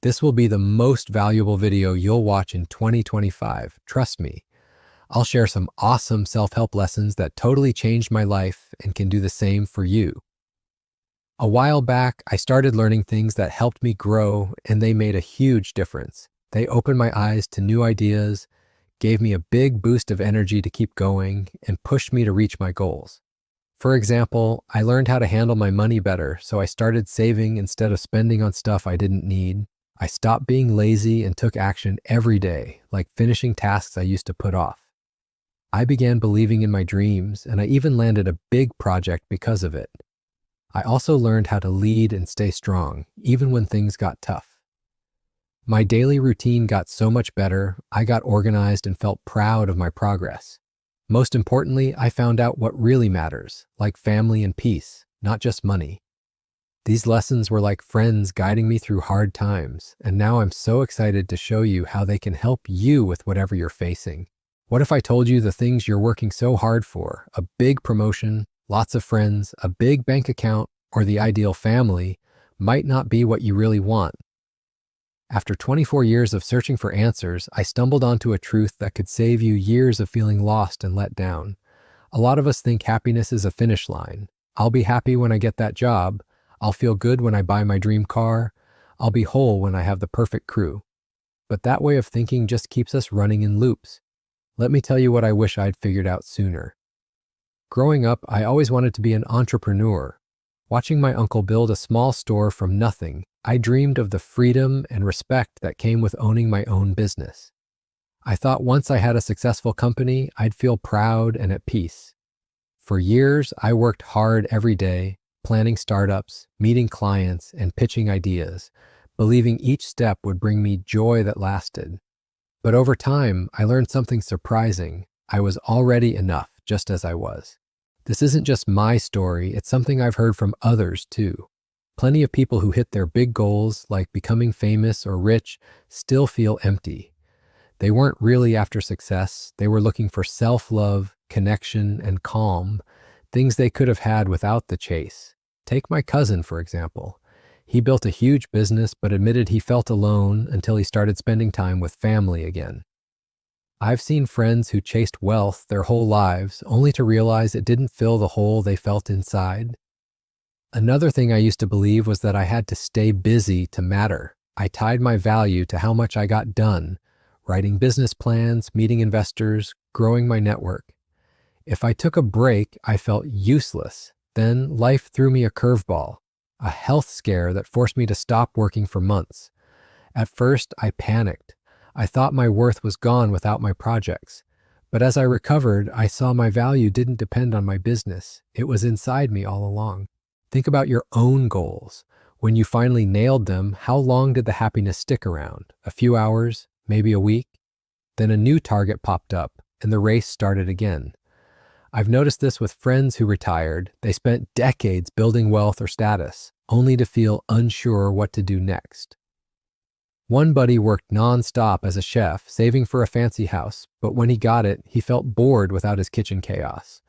This will be the most valuable video you'll watch in 2025. Trust me. I'll share some awesome self-help lessons that totally changed my life and can do the same for you. A while back, I started learning things that helped me grow, and they made a huge difference. They opened my eyes to new ideas, gave me a big boost of energy to keep going, and pushed me to reach my goals. For example, I learned how to handle my money better, so I started saving instead of spending on stuff I didn't need. I stopped being lazy and took action every day, like finishing tasks I used to put off. I began believing in my dreams, and I even landed a big project because of it. I also learned how to lead and stay strong, even when things got tough. My daily routine got so much better, I got organized and felt proud of my progress. Most importantly, I found out what really matters, like family and peace, not just money. These lessons were like friends guiding me through hard times, and now I'm so excited to show you how they can help you with whatever you're facing. What if I told you the things you're working so hard for, a big promotion, lots of friends, a big bank account, or the ideal family, might not be what you really want? After 24 years of searching for answers, I stumbled onto a truth that could save you years of feeling lost and let down. A lot of us think happiness is a finish line. I'll be happy when I get that job. I'll feel good when I buy my dream car. I'll be whole when I have the perfect crew. But that way of thinking just keeps us running in loops. Let me tell you what I wish I'd figured out sooner. Growing up, I always wanted to be an entrepreneur. Watching my uncle build a small store from nothing, I dreamed of the freedom and respect that came with owning my own business. I thought once I had a successful company, I'd feel proud and at peace. For years, I worked hard every day, planning startups, meeting clients, and pitching ideas, believing each step would bring me joy that lasted. But over time, I learned something surprising. I was already enough, just as I was. This isn't just my story, it's something I've heard from others too. Plenty of people who hit their big goals, like becoming famous or rich, still feel empty. They weren't really after success, they were looking for self-love, connection, and calm, things they could have had without the chase. Take my cousin, for example. He built a huge business but admitted he felt alone until he started spending time with family again. I've seen friends who chased wealth their whole lives only to realize it didn't fill the hole they felt inside. Another thing I used to believe was that I had to stay busy to matter. I tied my value to how much I got done, writing business plans, meeting investors, growing my network. If I took a break, I felt useless. Then life threw me a curveball, a health scare that forced me to stop working for months. At first, I panicked. I thought my worth was gone without my projects. But as I recovered, I saw my value didn't depend on my business. It was inside me all along. Think about your own goals. When you finally nailed them, how long did the happiness stick around? A few hours? Maybe a week? Then a new target popped up, and the race started again. I've noticed this with friends who retired. They spent decades building wealth or status, only to feel unsure what to do next. One buddy worked non-stop as a chef, saving for a fancy house, but when he got it, he felt bored without his kitchen chaos.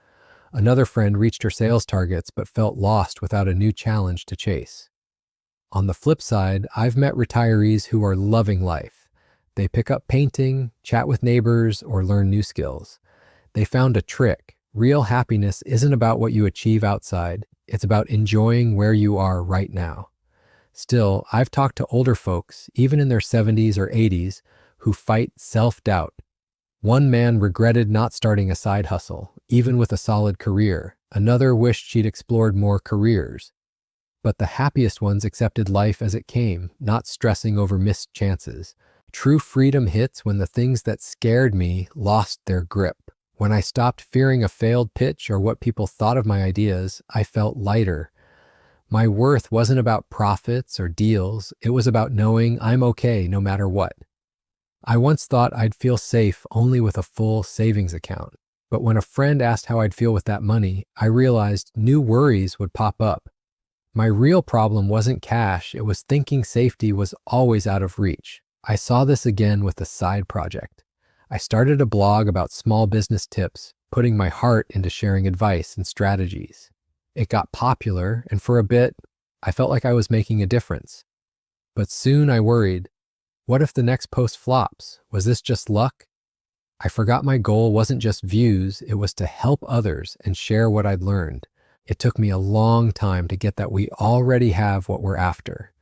Another friend reached her sales targets but felt lost without a new challenge to chase. On the flip side, I've met retirees who are loving life. They pick up painting, chat with neighbors, or learn new skills. They found a trick. Real happiness isn't about what you achieve outside. It's about enjoying where you are right now. Still, I've talked to older folks, even in their 70s or 80s, who fight self-doubt. One man regretted not starting a side hustle, even with a solid career. Another wished she'd explored more careers. But the happiest ones accepted life as it came, not stressing over missed chances. True freedom hits when the things that scared me lost their grip. When I stopped fearing a failed pitch or what people thought of my ideas, I felt lighter. My worth wasn't about profits or deals. It was about knowing I'm okay no matter what. I once thought I'd feel safe only with a full savings account. But when a friend asked how I'd feel with that money, I realized new worries would pop up. My real problem wasn't cash. It was thinking safety was always out of reach. I saw this again with a side project. I started a blog about small business tips, putting my heart into sharing advice and strategies. It got popular, and for a bit, I felt like I was making a difference. But soon I worried, what if the next post flops? Was this just luck? I forgot my goal wasn't just views, it was to help others and share what I'd learned. It took me a long time to get that we already have what we're after.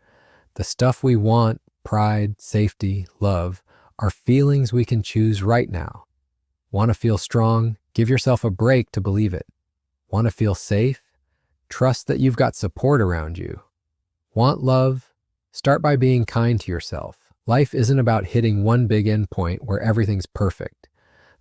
The stuff we want, pride, safety, love, are feelings we can choose right now. Want to feel strong? Give yourself a break to believe it. Want to feel safe? Trust that you've got support around you. Want love? Start by being kind to yourself. Life isn't about hitting one big end point where everything's perfect.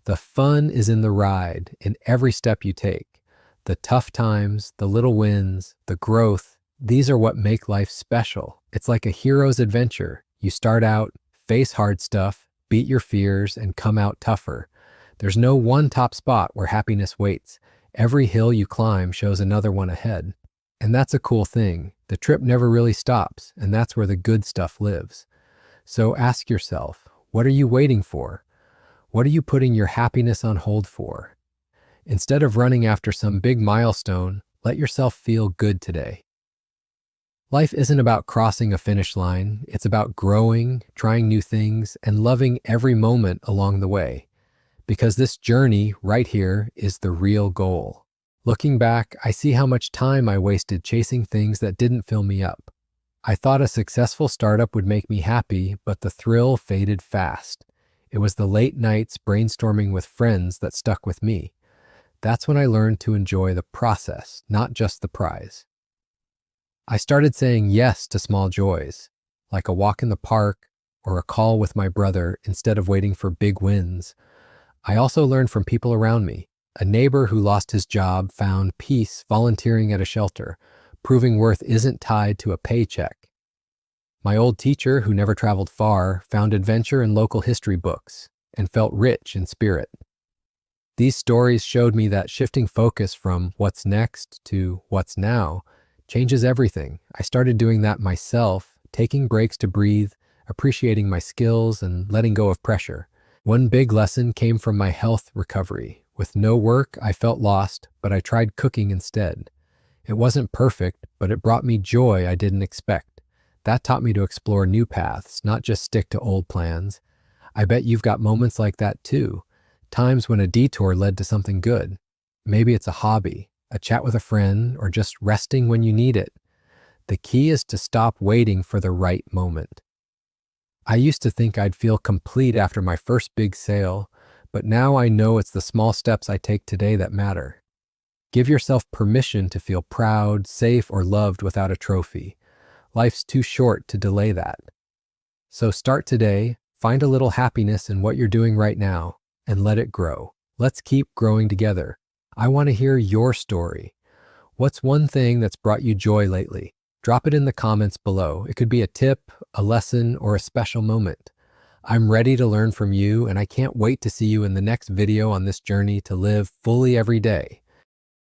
The fun is in the ride, in every step you take. The tough times, the little wins, the growth, these are what make life special. It's like a hero's adventure. You start out, face hard stuff, beat your fears, and come out tougher. There's no one top spot where happiness waits. Every hill you climb shows another one ahead. And that's a cool thing. The trip never really stops, and that's where the good stuff lives. So ask yourself, what are you waiting for? What are you putting your happiness on hold for? Instead of running after some big milestone, let yourself feel good today. Life isn't about crossing a finish line. It's about growing, trying new things, and loving every moment along the way. Because this journey right here is the real goal. Looking back, I see how much time I wasted chasing things that didn't fill me up. I thought a successful startup would make me happy, but the thrill faded fast. It was the late nights brainstorming with friends that stuck with me. That's when I learned to enjoy the process, not just the prize. I started saying yes to small joys, like a walk in the park or a call with my brother instead of waiting for big wins. I also learned from people around me. A neighbor who lost his job found peace volunteering at a shelter, proving worth isn't tied to a paycheck. My old teacher, who never traveled far, found adventure in local history books and felt rich in spirit. These stories showed me that shifting focus from what's next to what's now changes everything. I started doing that myself, taking breaks to breathe, appreciating my skills, and letting go of pressure. One big lesson came from my health recovery. With no work, I felt lost, but I tried cooking instead. It wasn't perfect, but it brought me joy I didn't expect. That taught me to explore new paths, not just stick to old plans. I bet you've got moments like that too. Times when a detour led to something good. Maybe it's a hobby, a chat with a friend, or just resting when you need it. The key is to stop waiting for the right moment. I used to think I'd feel complete after my first big sale, but now I know it's the small steps I take today that matter. Give yourself permission to feel proud, safe, or loved without a trophy. Life's too short to delay that. So start today, find a little happiness in what you're doing right now, and let it grow. Let's keep growing together. I want to hear your story. What's one thing that's brought you joy lately? Drop it in the comments below. It could be a tip, a lesson, or a special moment. I'm ready to learn from you, and I can't wait to see you in the next video on this journey to live fully every day.